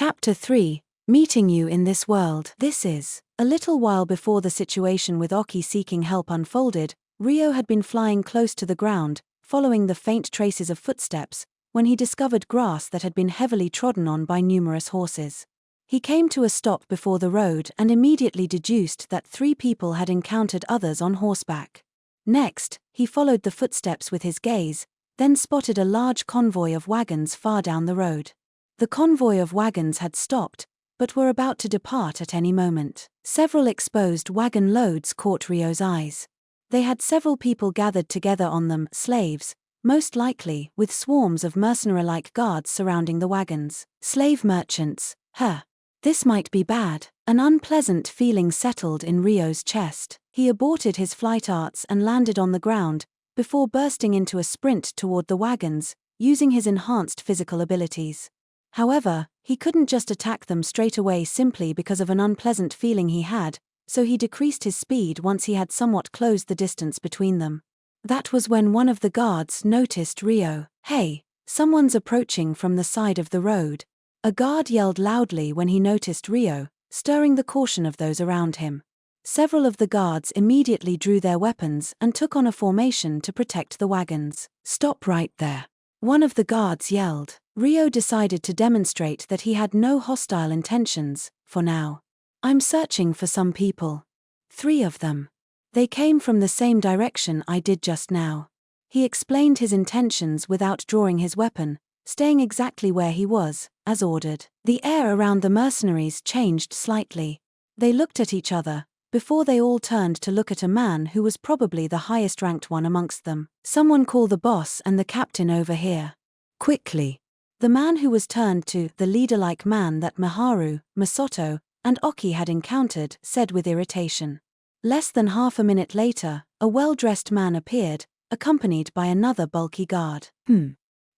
Chapter 3, Meeting You in This World. This is. A little while before the situation with Oki seeking help unfolded, Ryo had been flying close to the ground, following the faint traces of footsteps, when he discovered grass that had been heavily trodden on by numerous horses. He came to a stop before the road and immediately deduced that 3 people had encountered others on horseback. Next, he followed the footsteps with his gaze, then spotted a large convoy of wagons far down the road. The convoy of wagons had stopped, but were about to depart at any moment. Several exposed wagon loads caught Ryo's eyes. They had several people gathered together on them, slaves, most likely, with swarms of mercenary-like guards surrounding the wagons. Slave merchants, This might be bad. An unpleasant feeling settled in Ryo's chest. He aborted his flight arts and landed on the ground, before bursting into a sprint toward the wagons, using his enhanced physical abilities. However, he couldn't just attack them straight away simply because of an unpleasant feeling he had, so he decreased his speed once he had somewhat closed the distance between them. That was when one of the guards noticed Ryo. "Hey, someone's approaching from the side of the road." A guard yelled loudly when he noticed Ryo, stirring the caution of those around him. Several of the guards immediately drew their weapons and took on a formation to protect the wagons. "Stop right there," one of the guards yelled. Ryo decided to demonstrate that he had no hostile intentions, for now. "I'm searching for some people. 3 of them. They came from the same direction I did just now." He explained his intentions without drawing his weapon, staying exactly where he was, as ordered. The air around the mercenaries changed slightly. They looked at each other, before they all turned to look at a man who was probably the highest-ranked one amongst them. "Someone call the boss and the captain over here. Quickly." The man who was turned to the leader-like man that Miharu, Masato, and Oki had encountered, said with irritation. Less than half a minute later, a well-dressed man appeared, accompanied by another bulky guard.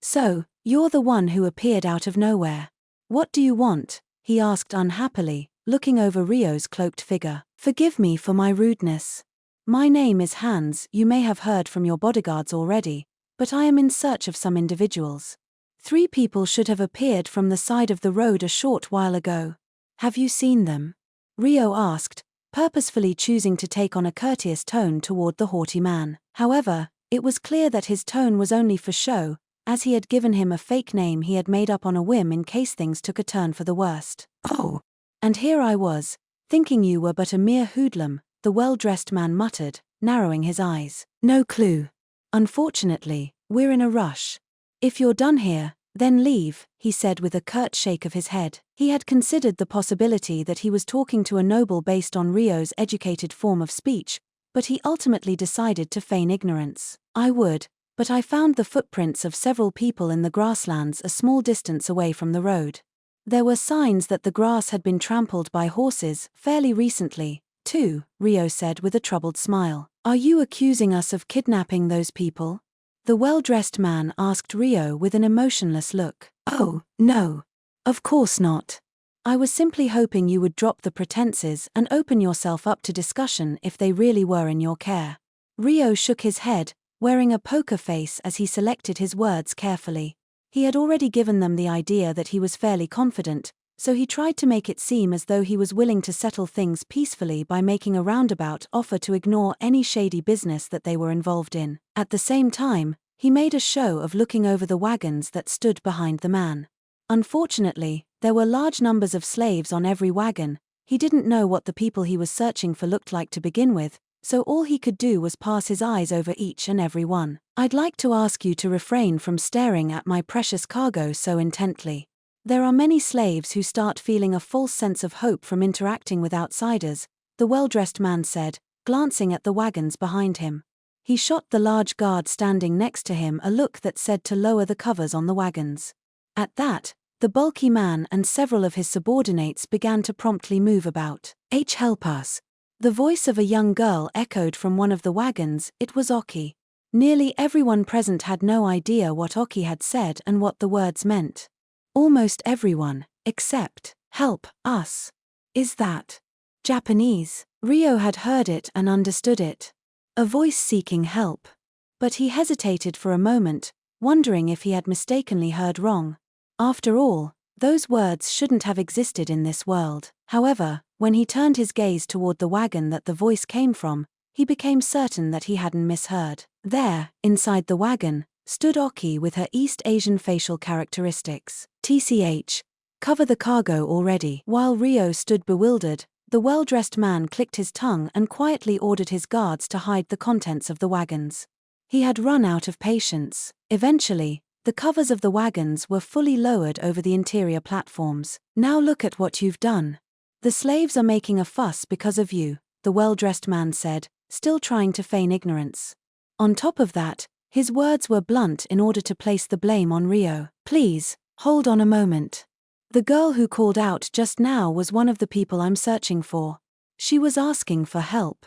"So, you're the one who appeared out of nowhere. What do you want?" he asked unhappily, looking over Ryo's cloaked figure. "Forgive me for my rudeness. My name is Hans. You may have heard from your bodyguards already, but I am in search of some individuals. 3 people should have appeared from the side of the road a short while ago. Have you seen them?" Ryo asked, purposefully choosing to take on a courteous tone toward the haughty man. However, it was clear that his tone was only for show, as he had given him a fake name he had made up on a whim in case things took a turn for the worst. "Oh. And here I was, thinking you were but a mere hoodlum," the well-dressed man muttered, narrowing his eyes. "No clue. Unfortunately, we're in a rush. If you're done here, then leave," he said with a curt shake of his head. He had considered the possibility that he was talking to a noble based on Ryo's educated form of speech, but he ultimately decided to feign ignorance. "I would, but I found the footprints of several people in the grasslands a small distance away from the road. There were signs that the grass had been trampled by horses fairly recently, too," Ryo said with a troubled smile. "Are you accusing us of kidnapping those people?" The well-dressed man asked Ryo with an emotionless look. "Oh, no. Of course not. I was simply hoping you would drop the pretenses and open yourself up to discussion if they really were in your care." Ryo shook his head, wearing a poker face as he selected his words carefully. He had already given them the idea that he was fairly confident, so he tried to make it seem as though he was willing to settle things peacefully by making a roundabout offer to ignore any shady business that they were involved in. At the same time, he made a show of looking over the wagons that stood behind the man. Unfortunately, there were large numbers of slaves on every wagon. He didn't know what the people he was searching for looked like to begin with, so all he could do was pass his eyes over each and every one. "I'd like to ask you to refrain from staring at my precious cargo so intently. There are many slaves who start feeling a false sense of hope from interacting with outsiders," the well-dressed man said, glancing at the wagons behind him. He shot the large guard standing next to him a look that said to lower the covers on the wagons. At that, the bulky man and several of his subordinates began to promptly move about. "Help us." The voice of a young girl echoed from one of the wagons. It was Oki. Nearly everyone present had no idea what Oki had said and what the words meant. Almost everyone, except, "Help us." Is that Japanese? Ryo had heard it and understood it. A voice seeking help. But he hesitated for a moment, wondering if he had mistakenly heard wrong. After all, Those words shouldn't have existed in this world. However, when he turned his gaze toward the wagon that the voice came from, he became certain that he hadn't misheard. There, inside the wagon, stood Oki with her East Asian facial characteristics. TCH. Cover the cargo already. While Ryo stood bewildered, the well-dressed man clicked his tongue and quietly ordered his guards to hide the contents of the wagons. He had run out of patience. Eventually, the covers of the wagons were fully lowered over the interior platforms. Now look at what you've done. The slaves are making a fuss because of you, the well-dressed man said, still trying to feign ignorance. On top of that, his words were blunt in order to place the blame on Ryo. Please, hold on a moment. The girl who called out just now was one of the people I'm searching for. She was asking for help.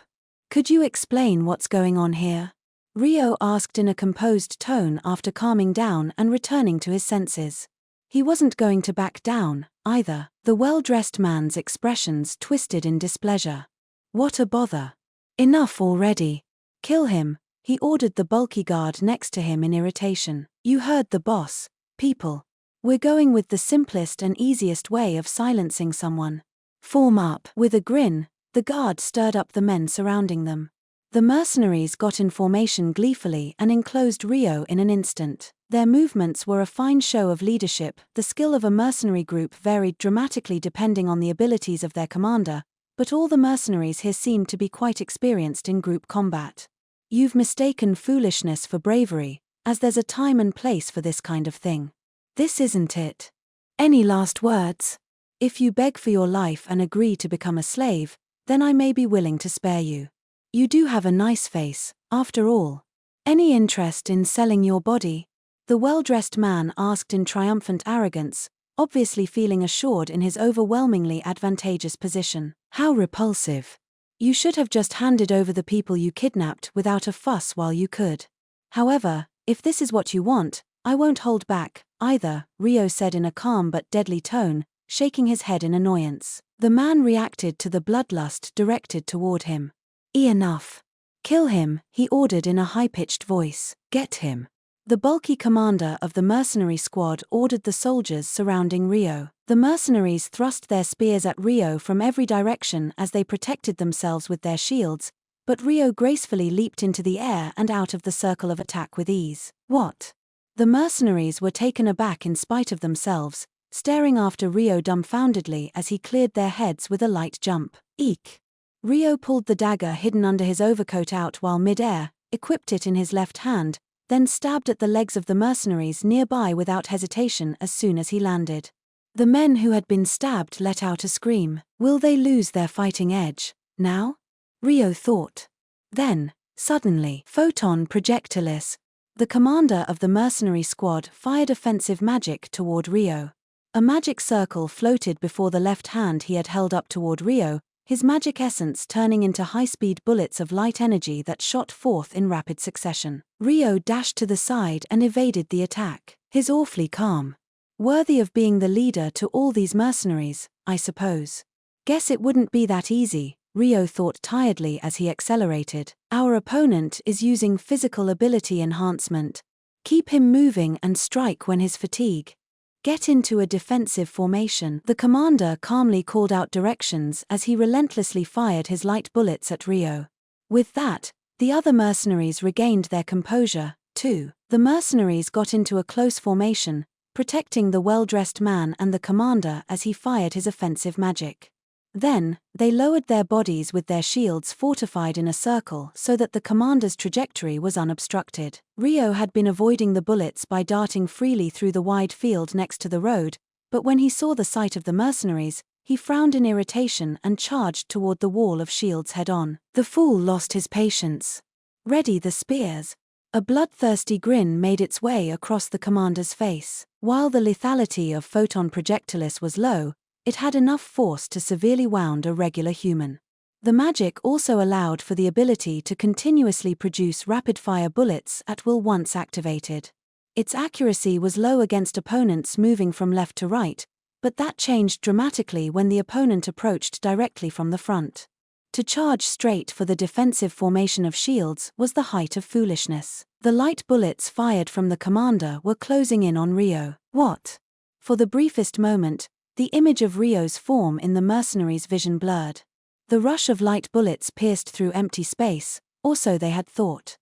Could you explain what's going on here? Ryo asked in a composed tone after calming down and returning to his senses. He wasn't going to back down, either. The well-dressed man's expressions twisted in displeasure. What a bother. Enough already. Kill him, he ordered the bulky guard next to him in irritation. You heard the boss, people. We're going with the simplest and easiest way of silencing someone. Form up. With a grin, the guard stirred up the men surrounding them. The mercenaries got in formation gleefully and enclosed Ryo in an instant. Their movements were a fine show of leadership. The skill of a mercenary group varied dramatically depending on the abilities of their commander, but all the mercenaries here seemed to be quite experienced in group combat. You've mistaken foolishness for bravery, as there's a time and place for this kind of thing. This isn't it. Any last words? If you beg for your life and agree to become a slave, then I may be willing to spare you. You do have a nice face, after all. Any interest in selling your body? The well-dressed man asked in triumphant arrogance, obviously feeling assured in his overwhelmingly advantageous position. How repulsive. You should have just handed over the people you kidnapped without a fuss while you could. However, if this is what you want, I won't hold back, either, Ryo said in a calm but deadly tone, shaking his head in annoyance. The man reacted to the bloodlust directed toward him. Enough. Kill him, he ordered in a high-pitched voice. Get him. The bulky commander of the mercenary squad ordered the soldiers surrounding Ryo. The mercenaries thrust their spears at Ryo from every direction as they protected themselves with their shields, but Ryo gracefully leaped into the air and out of the circle of attack with ease. What? The mercenaries were taken aback in spite of themselves, staring after Ryo dumbfoundedly as he cleared their heads with a light jump. Eek! Ryo pulled the dagger hidden under his overcoat out while mid-air, equipped it in his left hand, then stabbed at the legs of the mercenaries nearby without hesitation as soon as he landed. The men who had been stabbed let out a scream. Will they lose their fighting edge, now? Ryo thought. Then, suddenly, photon projectiles. The commander of the mercenary squad fired offensive magic toward Ryo. A magic circle floated before the left hand he had held up toward Ryo, his magic essence turning into high-speed bullets of light energy that shot forth in rapid succession. Ryo dashed to the side and evaded the attack. He's awfully calm. Worthy of being the leader to all these mercenaries, I suppose. Guess it wouldn't be that easy, Ryo thought tiredly as he accelerated. Our opponent is using physical ability enhancement. Keep him moving and strike when his fatigue. Get into a defensive formation. The commander calmly called out directions as he relentlessly fired his light bullets at Ryo. With that, the other mercenaries regained their composure, too. The mercenaries got into a close formation, protecting the well-dressed man and the commander as he fired his offensive magic. Then, they lowered their bodies with their shields fortified in a circle so that the commander's trajectory was unobstructed. Ryo had been avoiding the bullets by darting freely through the wide field next to the road, but when he saw the sight of the mercenaries, he frowned in irritation and charged toward the wall of shields head-on. The fool lost his patience. Ready the spears. A bloodthirsty grin made its way across the commander's face. While the lethality of photon projectiles was low, it had enough force to severely wound a regular human. The magic also allowed for the ability to continuously produce rapid-fire bullets at will once activated. Its accuracy was low against opponents moving from left to right, but that changed dramatically when the opponent approached directly from the front. To charge straight for the defensive formation of shields was the height of foolishness. The light bullets fired from the commander were closing in on Ryo. What? For the briefest moment, the image of Ryo's form in the mercenary's vision blurred. The rush of light bullets pierced through empty space, or so they had thought.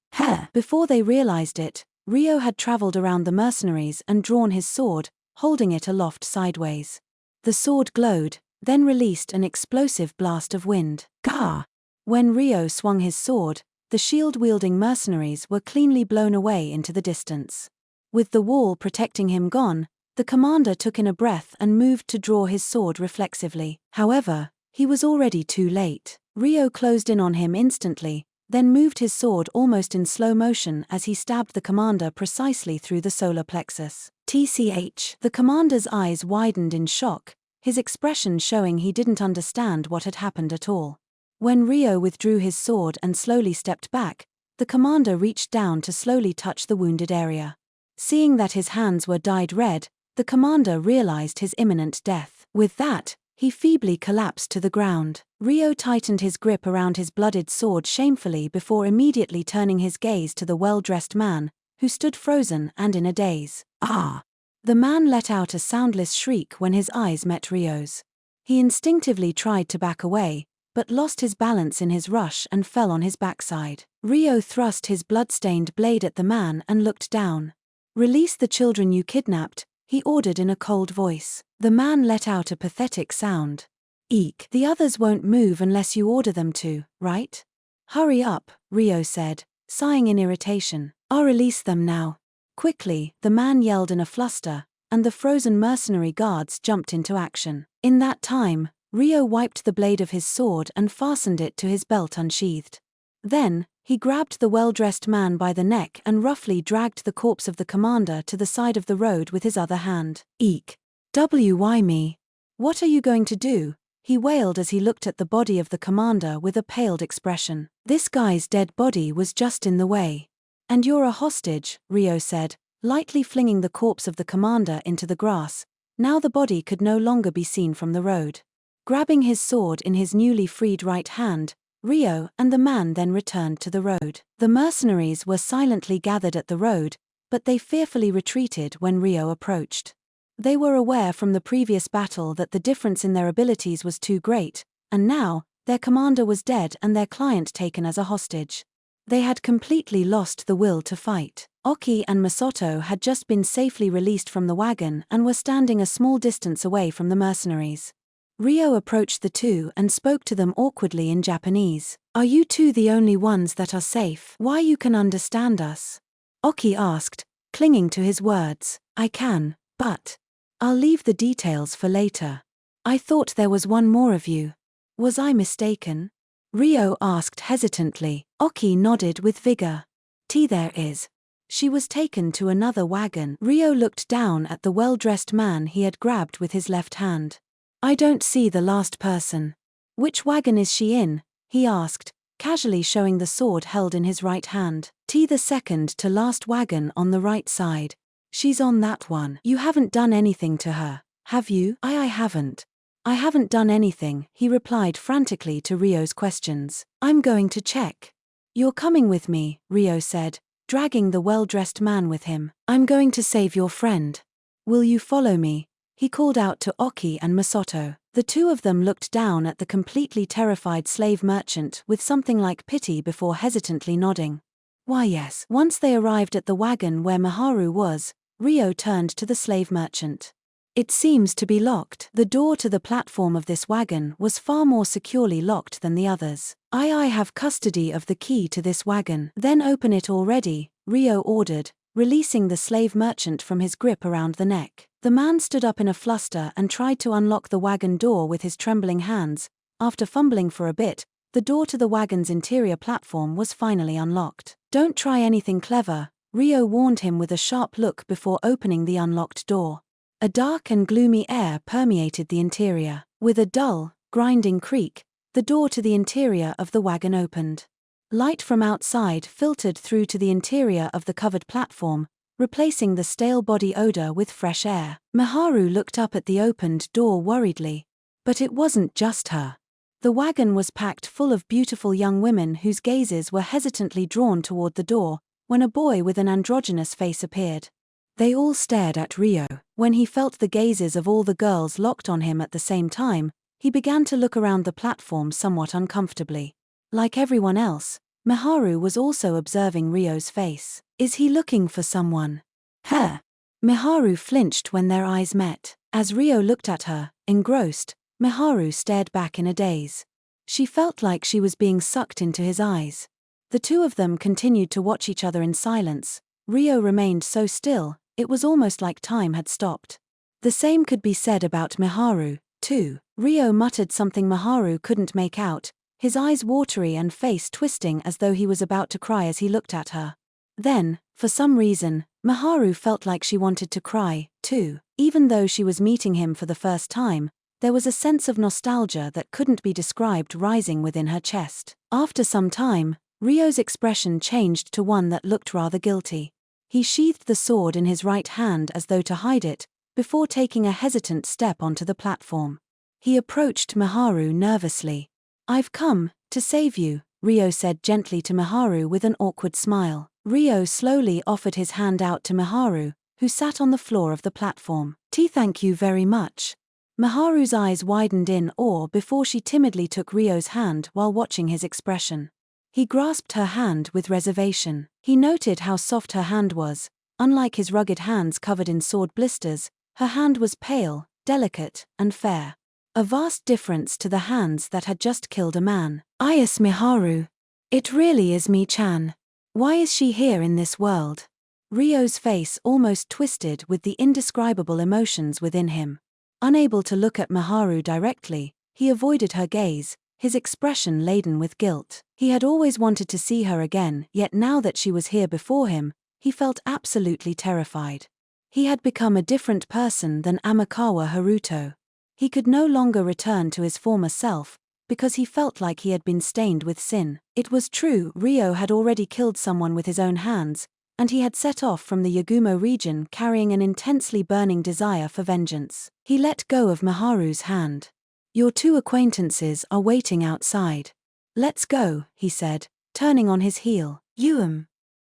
Before they realized it, Ryo had traveled around the mercenaries and drawn his sword, holding it aloft sideways. The sword glowed, then released an explosive blast of wind. Gah! When Ryo swung his sword, the shield-wielding mercenaries were cleanly blown away into the distance. With the wall protecting him gone, the commander took in a breath and moved to draw his sword reflexively. However, he was already too late. Ryo closed in on him instantly, then moved his sword almost in slow motion as he stabbed the commander precisely through the solar plexus. TCH. The commander's eyes widened in shock, his expression showing he didn't understand what had happened at all. When Ryo withdrew his sword and slowly stepped back, the commander reached down to slowly touch the wounded area. Seeing that his hands were dyed red, the commander realized his imminent death. With that, he feebly collapsed to the ground. Ryo tightened his grip around his blooded sword shamefully before immediately turning his gaze to the well-dressed man, who stood frozen and in a daze. Ah! The man let out a soundless shriek when his eyes met Ryo's. He instinctively tried to back away, but lost his balance in his rush and fell on his backside. Ryo thrust his blood-stained blade at the man and looked down. "Release the children you kidnapped," he ordered in a cold voice. The man let out a pathetic sound. "Eek. The others won't move unless you order them to, right?" "Hurry up," Ryo said, sighing in irritation. "I'll release them now." Quickly, the man yelled in a fluster, and the frozen mercenary guards jumped into action. In that time, Ryo wiped the blade of his sword and fastened it to his belt unsheathed. Then, he grabbed the well-dressed man by the neck and roughly dragged the corpse of the commander to the side of the road with his other hand. "Eek. Why me? What are you going to do?" he wailed as he looked at the body of the commander with a paled expression. "This guy's dead body was just in the way. And you're a hostage," Ryo said, lightly flinging the corpse of the commander into the grass. Now the body could no longer be seen from the road. Grabbing his sword in his newly freed right hand, Ryo and the man then returned to the road. The mercenaries were silently gathered at the road, but they fearfully retreated when Ryo approached. They were aware from the previous battle that the difference in their abilities was too great, and now, their commander was dead and their client taken as a hostage. They had completely lost the will to fight. Oki and Masato had just been safely released from the wagon and were standing a small distance away from the mercenaries. Ryo approached the two and spoke to them awkwardly in Japanese. "Are you two the only ones that are safe? Why you can understand us?" Oki asked, clinging to his words. "I can, but I'll leave the details for later. I thought there was one more of you. Was I mistaken?" Ryo asked hesitantly. Oki nodded with vigor. "There is." She was taken to another wagon. Ryo looked down at the well-dressed man he had grabbed with his left hand. "I don't see the last person." "Which wagon is she in?" he asked, casually showing the sword held in his right hand. "The second to last wagon on the right side. She's on that one." "You haven't done anything to her, have you?" I haven't. "I haven't done anything," he replied frantically to Ryo's questions. "I'm going to check." "You're coming with me," Ryo said, dragging the well-dressed man with him. "I'm going to save your friend. Will you follow me?" he called out to Oki and Masato. The two of them looked down at the completely terrified slave merchant with something like pity before hesitantly nodding. "Why yes." Once they arrived at the wagon where Maharu was, Ryo turned to the slave merchant. "It seems to be locked." The door to the platform of this wagon was far more securely locked than the others. I have custody of the key to this wagon." "Then open it already," Ryo ordered, releasing the slave merchant from his grip around the neck. The man stood up in a fluster and tried to unlock the wagon door with his trembling hands. After fumbling for a bit, the door to the wagon's interior platform was finally unlocked. "Don't try anything clever," Ryo warned him with a sharp look before opening the unlocked door. A dark and gloomy air permeated the interior. With a dull, grinding creak, the door to the interior of the wagon opened. Light from outside filtered through to the interior of the covered platform, replacing the stale body odor with fresh air. Maharu looked up at the opened door worriedly. But it wasn't just her. The wagon was packed full of beautiful young women whose gazes were hesitantly drawn toward the door, when a boy with an androgynous face appeared. They all stared at Ryo. When he felt the gazes of all the girls locked on him at the same time, he began to look around the platform somewhat uncomfortably. Like everyone else, Miharu was also observing Ryo's face. Is he looking for someone? Huh? Miharu flinched when their eyes met. As Ryo looked at her, engrossed, Miharu stared back in a daze. She felt like she was being sucked into his eyes. The two of them continued to watch each other in silence. Ryo remained so still, it was almost like time had stopped. The same could be said about Miharu, too. Ryo muttered something Miharu couldn't make out, his eyes watery and face twisting as though he was about to cry as he looked at her. Then, for some reason, Miharu felt like she wanted to cry, too. Even though she was meeting him for the first time, there was a sense of nostalgia that couldn't be described rising within her chest. After some time, Ryo's expression changed to one that looked rather guilty. He sheathed the sword in his right hand as though to hide it, before taking a hesitant step onto the platform. He approached Miharu nervously. "I've come to save you," Ryo said gently to Miharu with an awkward smile. Ryo slowly offered his hand out to Miharu, who sat on the floor of the platform. "Thank you very much." Miharu's eyes widened in awe before she timidly took Ryo's hand while watching his expression. He grasped her hand with reservation. He noted how soft her hand was. Unlike his rugged hands covered in sword blisters, her hand was pale, delicate, and fair. A vast difference to the hands that had just killed a man. "Yes, Miharu. It really is Mi-chan. Why is she here in this world?" Ryo's face almost twisted with the indescribable emotions within him. Unable to look at Miharu directly, he avoided her gaze, his expression laden with guilt. He had always wanted to see her again, yet now that she was here before him, he felt absolutely terrified. He had become a different person than Amakawa Haruto. He could no longer return to his former self, because he felt like he had been stained with sin. It was true, Ryo had already killed someone with his own hands, and he had set off from the Yagumo region carrying an intensely burning desire for vengeance. He let go of Miharu's hand. "Your two acquaintances are waiting outside. Let's go," he said, turning on his heel.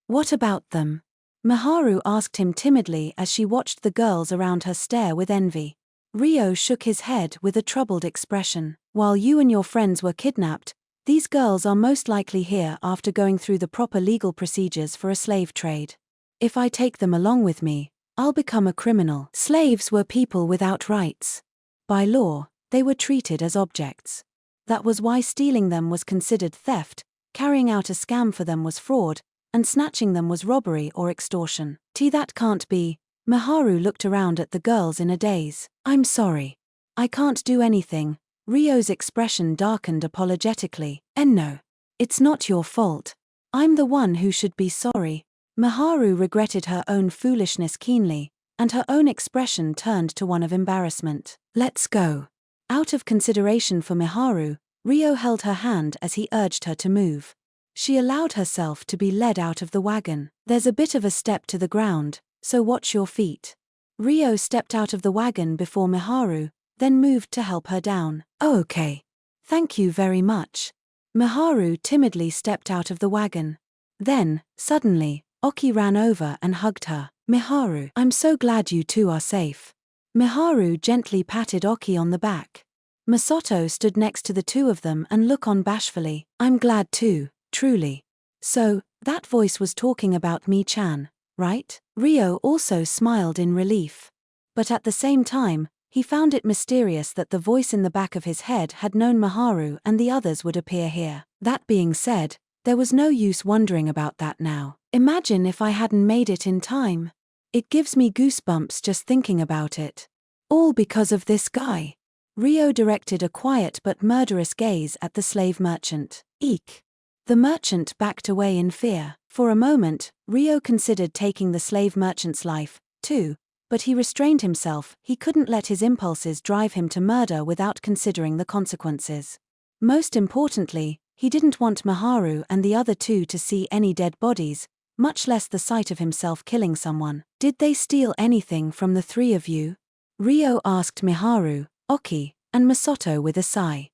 What about them?" Miharu asked him timidly as she watched the girls around her stare with envy. Ryo shook his head with a troubled expression. "While you and your friends were kidnapped, these girls are most likely here after going through the proper legal procedures for a slave trade. If I take them along with me, I'll become a criminal." Slaves were people without rights. By law, they were treated as objects. That was why stealing them was considered theft, carrying out a scam for them was fraud, and snatching them was robbery or extortion. That can't be." Miharu looked around at the girls in a daze. "I'm sorry. I can't do anything." Ryo's expression darkened apologetically. "No. It's not your fault. I'm the one who should be sorry." Miharu regretted her own foolishness keenly, and her own expression turned to one of embarrassment. "Let's go." Out of consideration for Miharu, Ryo held her hand as he urged her to move. She allowed herself to be led out of the wagon. "There's a bit of a step to the ground, so watch your feet." Ryo stepped out of the wagon before Miharu, then moved to help her down. "Oh, okay. Thank you very much." Miharu timidly stepped out of the wagon. Then, suddenly, Oki ran over and hugged her. "Miharu, I'm so glad you two are safe." Miharu gently patted Oki on the back. Masato stood next to the two of them and looked on bashfully. "I'm glad too, truly. So, that voice was talking about Mi-chan, right?" Ryo also smiled in relief. But at the same time, he found it mysterious that the voice in the back of his head had known Miharu and the others would appear here. That being said, there was no use wondering about that now. Imagine if I hadn't made it in time. It gives me goosebumps just thinking about it. All because of this guy. Ryo directed a quiet but murderous gaze at the slave merchant. Eek. The merchant backed away in fear. For a moment, Ryo considered taking the slave merchant's life, too, but he restrained himself. He couldn't let his impulses drive him to murder without considering the consequences. Most importantly, he didn't want Miharu and the other two to see any dead bodies, much less the sight of himself killing someone. "Did they steal anything from the three of you?" Ryo asked Miharu, Oki, and Masato with a sigh.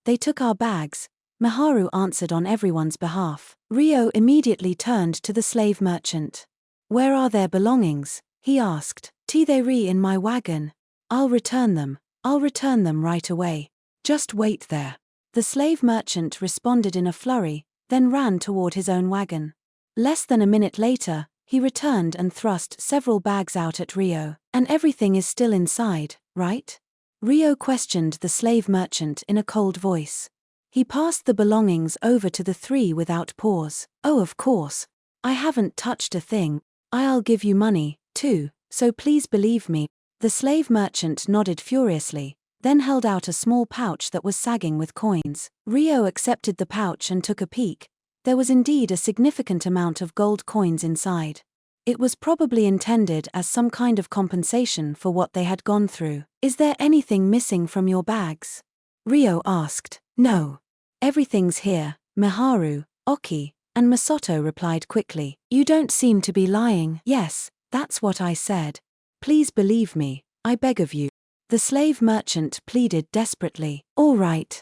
They took our bags," Miharu answered on everyone's behalf. Ryo immediately turned to the slave merchant. "Where are their belongings?" he asked. "Seirei in my wagon. I'll return them right away. Just wait there." The slave merchant responded in a flurry, then ran toward his own wagon. Less than a minute later, he returned and thrust several bags out at Ryo. "And everything is still inside, right?" Ryo questioned the slave merchant in a cold voice. He passed the belongings over to the three without pause. "Oh, of course. I haven't touched a thing. I'll give you money, too, so please believe me." The slave merchant nodded furiously, then held out a small pouch that was sagging with coins. Ryo accepted the pouch and took a peek. There was indeed a significant amount of gold coins inside. It was probably intended as some kind of compensation for what they had gone through. "Is there anything missing from your bags?" Ryo asked. "No. Everything's here," Miharu, Oki, and Masato replied quickly. "You don't seem to be lying." "Yes, that's what I said. Please believe me, I beg of you." The slave merchant pleaded desperately. "All right.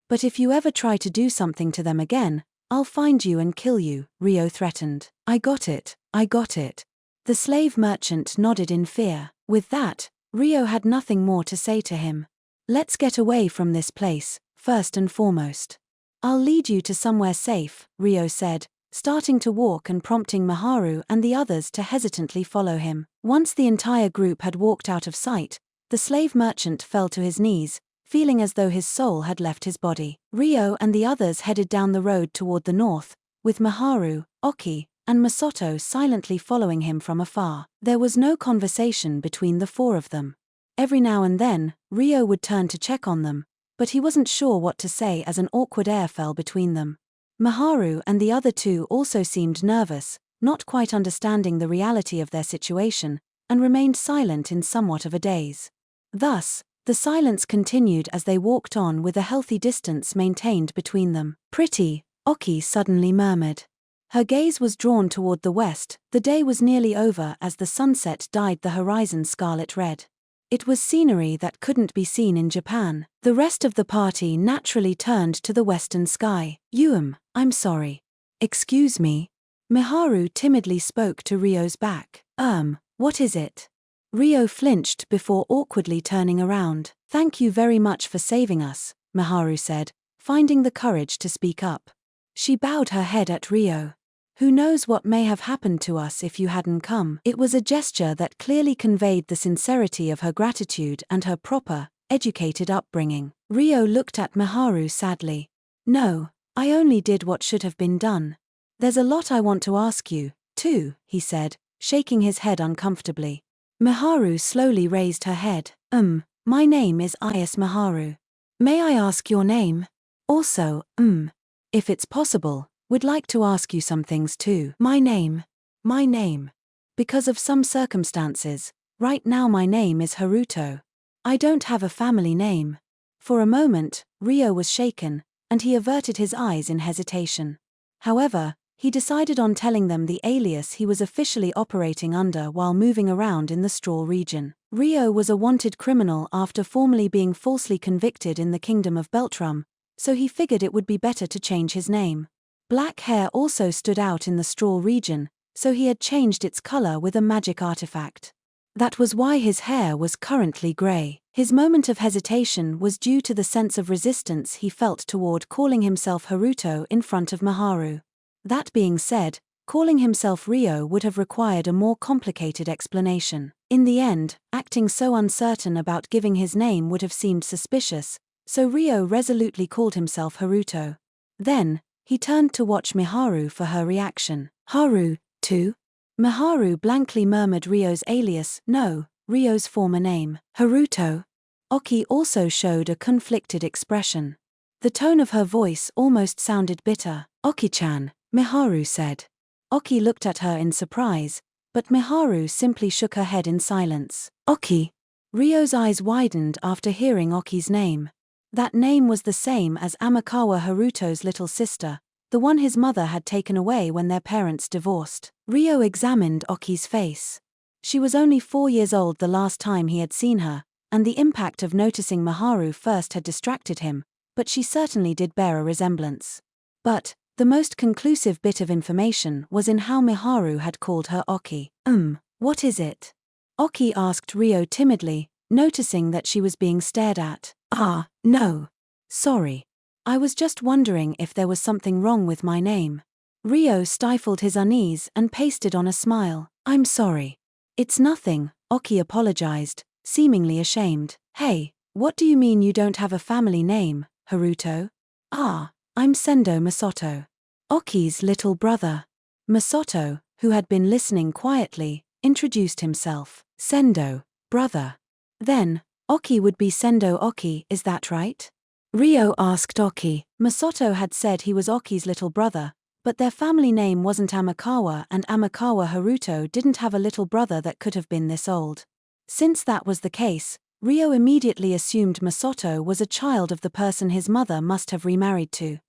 But if you ever try to do something to them again, I'll find you and kill you," Ryo threatened. I got it. The slave merchant nodded in fear. With that, Ryo had nothing more to say to him. "Let's get away from this place, first and foremost. I'll lead you to somewhere safe," Ryo said, starting to walk and prompting Miharu and the others to hesitantly follow him. Once the entire group had walked out of sight, the slave merchant fell to his knees, feeling as though his soul had left his body. Ryo and the others headed down the road toward the north, with Miharu, Oki, and Masato silently following him from afar. There was no conversation between the four of them. Every now and then, Ryo would turn to check on them, but he wasn't sure what to say as an awkward air fell between them. Miharu and the other two also seemed nervous, not quite understanding the reality of their situation, and remained silent in somewhat of a daze. Thus, the silence continued as they walked on with a healthy distance maintained between them. "Pretty," Oki suddenly murmured. Her gaze was drawn toward the west. The day was nearly over as the sunset dyed the horizon scarlet red. It was scenery that couldn't be seen in Japan. The rest of the party naturally turned to the western sky. I'm sorry. Excuse me?" Miharu timidly spoke to Ryo's back. What is it?" Ryo flinched before awkwardly turning around. "Thank you very much for saving us," Miharu said, finding the courage to speak up. She bowed her head at Ryo. "Who knows what may have happened to us if you hadn't come." It was a gesture that clearly conveyed the sincerity of her gratitude and her proper, educated upbringing. Ryo looked at Miharu sadly. "No, I only did what should have been done. There's a lot I want to ask you, too," he said, shaking his head uncomfortably. Miharu slowly raised her head. My name is Is Miharu. May I ask your name? Also, if it's possible, would like to ask you some things too." My name. Because of some circumstances, right now my name is Haruto. I don't have a family name." For a moment, Ryo was shaken, and he averted his eyes in hesitation. However, he decided on telling them the alias he was officially operating under while moving around in the Straw region. Ryo was a wanted criminal after formerly being falsely convicted in the Kingdom of Beltrum, so he figured it would be better to change his name. Black hair also stood out in the Straw region, so he had changed its color with a magic artifact. That was why his hair was currently gray. His moment of hesitation was due to the sense of resistance he felt toward calling himself Haruto in front of Miharu. That being said, calling himself Ryo would have required a more complicated explanation. In the end, acting so uncertain about giving his name would have seemed suspicious, so Ryo resolutely called himself Haruto. Then, he turned to watch Miharu for her reaction. "Haru, too?" Miharu blankly murmured Ryo's alias, no, Ryo's former name. "Haruto?" Oki also showed a conflicted expression. The tone of her voice almost sounded bitter. "Oki-chan," Miharu said. Oki looked at her in surprise, but Miharu simply shook her head in silence. "Oki?" Ryo's eyes widened after hearing Oki's name. That name was the same as Amakawa, Haruto's little sister, the one his mother had taken away when their parents divorced. Ryo examined Oki's face. She was only 4 years old the last time he had seen her, and the impact of noticing Miharu first had distracted him, but she certainly did bear a resemblance. But the most conclusive bit of information was in how Miharu had called her Oki. What is it?" Oki asked Rio timidly, noticing that she was being stared at. No. Sorry. I was just wondering if there was something wrong with my name. Rio stifled his unease and pasted on a smile. I'm sorry. It's nothing, Oki apologized, seemingly ashamed. Hey, what do you mean you don't have a family name, Haruto? I'm Sendo Masato. Oki's little brother. Masato, who had been listening quietly, introduced himself. Sendo, brother. Then, Oki would be Sendo Oki, is that right? Rio asked Oki. Masato had said he was Oki's little brother, but their family name wasn't Amakawa, and Amakawa Haruto didn't have a little brother that could have been this old. Since that was the case, Rio immediately assumed Masato was a child of the person his mother must have remarried to.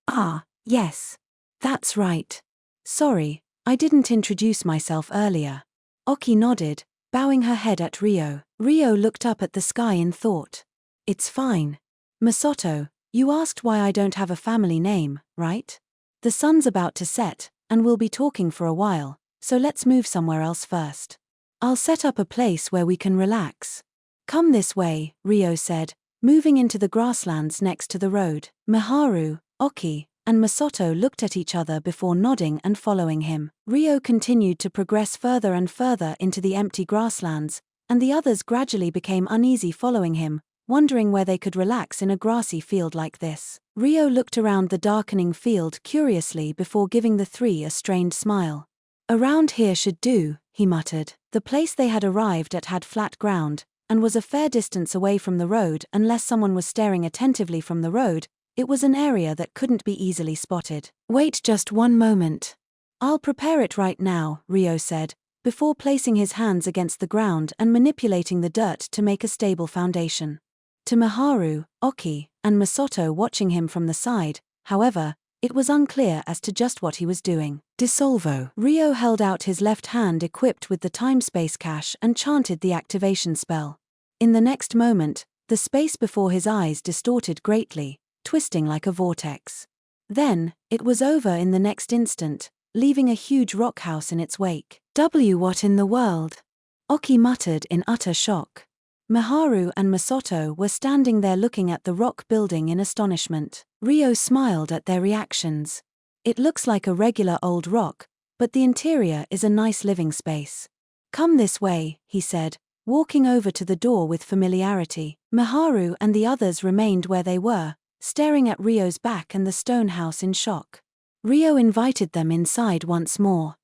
Yes. That's right. Sorry, I didn't introduce myself earlier. Oki nodded, bowing her head at Rio. Rio looked up at the sky in thought. It's fine. Masato, you asked why I don't have a family name, right? The sun's about to set, and we'll be talking for a while, so let's move somewhere else first. I'll set up a place where we can relax. Come this way, Rio said, moving into the grasslands next to the road. Miharu, Oki, and Masato looked at each other before nodding and following him. Rio continued to progress further and further into the empty grasslands, and the others gradually became uneasy following him, wondering where they could relax in a grassy field like this. Rio looked around the darkening field curiously before giving the three a strained smile. Around here should do, he muttered. The place they had arrived at had flat ground, and was a fair distance away from the road. Unless someone was staring attentively from the road, it was an area that couldn't be easily spotted. Wait just one moment. I'll prepare it right now, Rio said, before placing his hands against the ground and manipulating the dirt to make a stable foundation. To Miharu, Oki, and Masato watching him from the side, however, it was unclear as to just what he was doing. Dissolvo. Rio held out his left hand equipped with the time-space cache and chanted the activation spell. In the next moment, the space before his eyes distorted greatly, twisting like a vortex. Then, it was over in the next instant, leaving a huge rock house in its wake. What in the world? Oki muttered in utter shock. Miharu and Masato were standing there looking at the rock building in astonishment. Rio smiled at their reactions. It looks like a regular old rock, but the interior is a nice living space. Come this way, he said, walking over to the door with familiarity. Miharu and the others remained where they were, staring at Rio's back and the stone house in shock. Rio invited them inside once more.